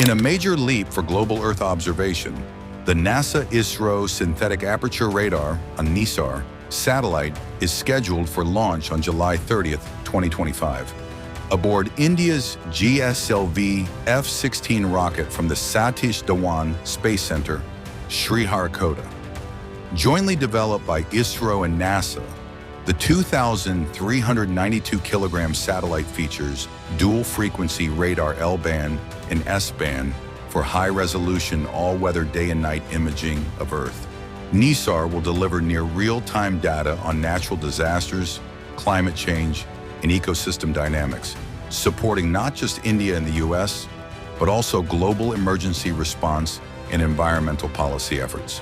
In a major leap for global Earth observation, the NASA-ISRO Synthetic Aperture Radar, a NISAR, satellite is scheduled for launch on July 30th, 2025. Aboard India's GSLV-F16 rocket from the Satish Dhawan Space Center, Sriharikota. Jointly developed by ISRO and NASA, the 2,392-kilogram satellite features dual-frequency radar L-band and S-band for high-resolution all-weather day and night imaging of Earth. NISAR will deliver near real-time data on natural disasters, climate change, and ecosystem dynamics, supporting not just India and the US, but also global emergency response and environmental policy efforts.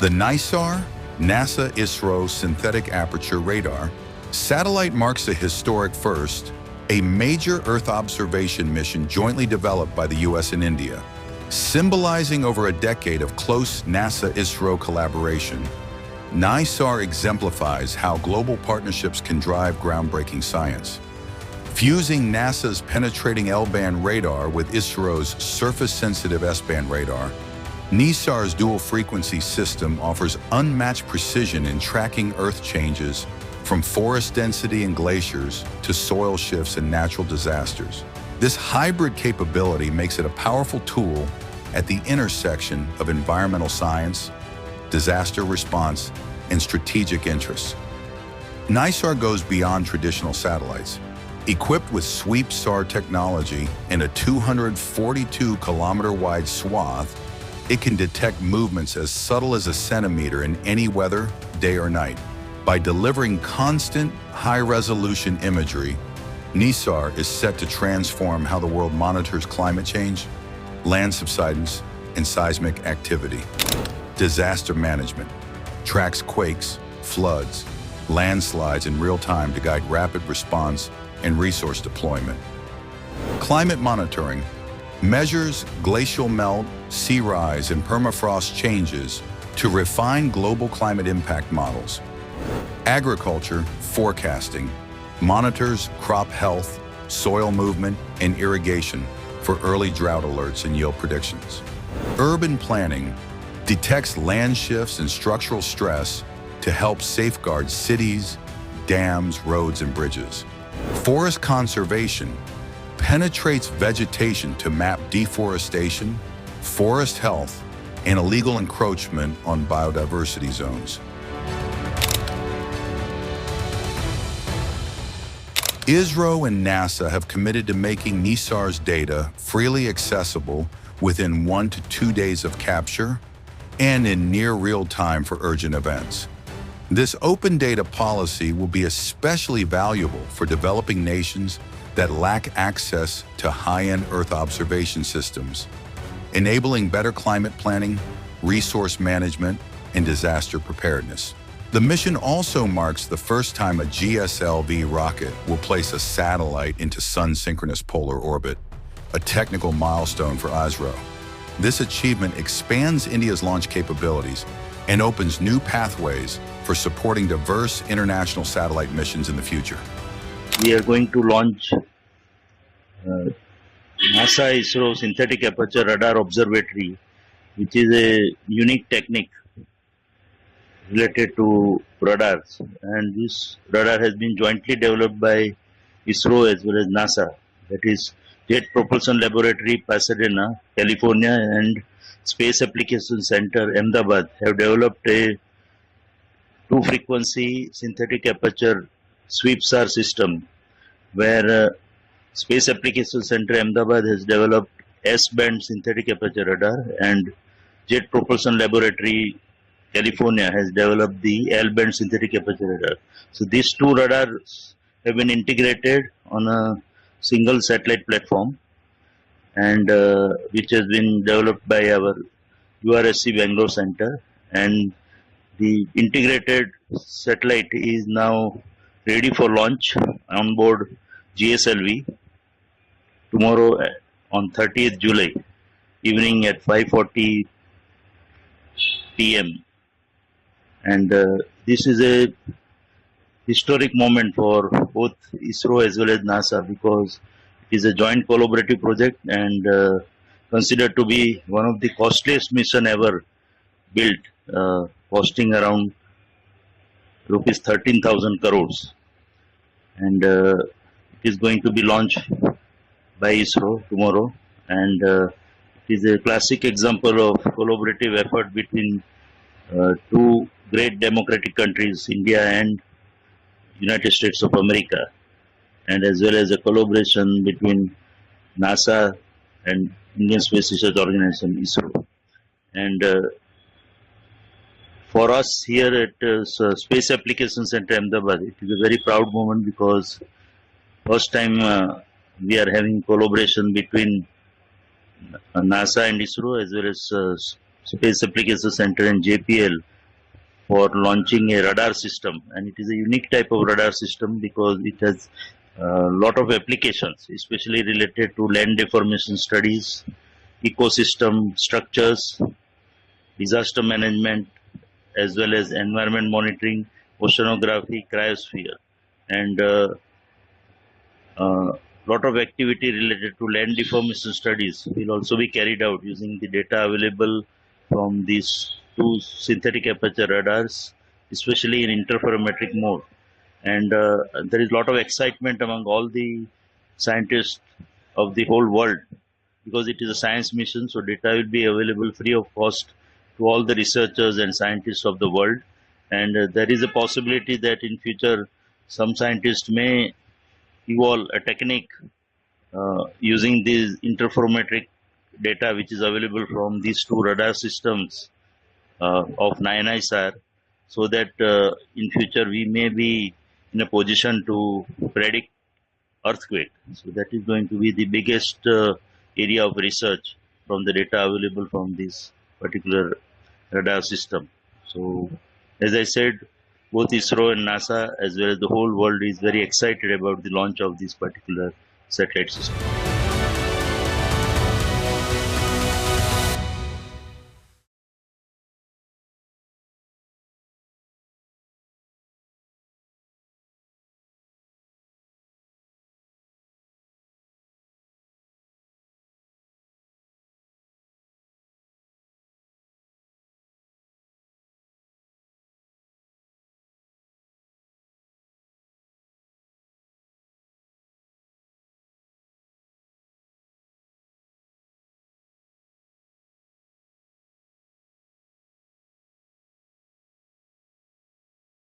The NISAR, NASA-ISRO Synthetic Aperture Radar, satellite marks a historic first, a major Earth observation mission jointly developed by the US and India, symbolizing over a decade of close NASA-ISRO collaboration. NISAR exemplifies how global partnerships can drive groundbreaking science. Fusing NASA's penetrating L-band radar with ISRO's surface-sensitive S-band radar, NISAR's dual-frequency system offers unmatched precision in tracking Earth changes from forest density and glaciers to soil shifts and natural disasters. This hybrid capability makes it a powerful tool at the intersection of environmental science, disaster response, and strategic interests. NISAR goes beyond traditional satellites. Equipped with sweep-SAR technology and a 242-kilometer-wide swath, it can detect movements as subtle as a centimeter in any weather, day or night. By delivering constant, high-resolution imagery, NISAR is set to transform how the world monitors climate change, land subsidence, and seismic activity. Disaster management tracks quakes, floods, landslides in real time to guide rapid response and resource deployment. Climate monitoring measures glacial melt, sea rise, and permafrost changes to refine global climate impact models. Agriculture forecasting monitors crop health, soil movement, and irrigation for early drought alerts and yield predictions. Urban planning detects land shifts and structural stress to help safeguard cities, dams, roads, and bridges. Forest conservation penetrates vegetation to map deforestation, forest health, and illegal encroachment on biodiversity zones. ISRO and NASA have committed to making NISAR's data freely accessible within 1 to 2 days of capture and in near real time for urgent events. This open data policy will be especially valuable for developing nations that lack access to high-end Earth observation systems, enabling better climate planning, resource management, and disaster preparedness. The mission also marks the first time a GSLV rocket will place a satellite into sun-synchronous polar orbit, a technical milestone for ISRO. This achievement expands India's launch capabilities and opens new pathways for supporting diverse international satellite missions in the future. We are going to launch NASA-ISRO Synthetic Aperture Radar Observatory, which is a unique technique related to radars. And this radar has been jointly developed by ISRO as well as NASA. That is Jet Propulsion Laboratory, Pasadena, California, and Space Application Center, Ahmedabad, have developed a two-frequency synthetic aperture sweep-SAR system, where Space Application Center, Ahmedabad, has developed S-band synthetic aperture radar, and Jet Propulsion Laboratory, California, has developed the L-band synthetic aperture radar. So these two radars have been integrated on a single satellite platform, and which has been developed by our URSC Bangalore Center, and the integrated satellite is now ready for launch on board GSLV tomorrow on 30th July evening at 5:40 p.m. And this is a historic moment for both ISRO as well as NASA, because it is a joint collaborative project and considered to be one of the costliest mission ever built, costing around rupees 13,000 crores. And it is going to be launched by ISRO tomorrow, and it is a classic example of collaborative effort between two great democratic countries, India and United States of America, and as well as a collaboration between NASA and Indian Space Research Organization, ISRO. And for us here at Space Application Center Ahmedabad, it is a very proud moment, because first time we are having collaboration between NASA and ISRO as well as Space Application Center and JPL for launching a radar system. And it is a unique type of radar system because it has a lot of applications, especially related to land deformation studies, ecosystem structures, disaster management, as well as environment monitoring, oceanography, cryosphere, and lot of activity related to land deformation studies will also be carried out using the data available from these two synthetic aperture radars, especially in interferometric mode. And there is a lot of excitement among all the scientists of the whole world, because it is a science mission, so data will be available free of cost to all the researchers and scientists of the world. And there is a possibility that in future some scientists may evolve a technique using these interferometric data which is available from these two radar systems of NISAR, so that in future we may be in a position to predict earthquake. So that is going to be the biggest area of research from the data available from this particular radar system. So as I said, both ISRO and NASA as well as the whole world is very excited about the launch of this particular satellite system.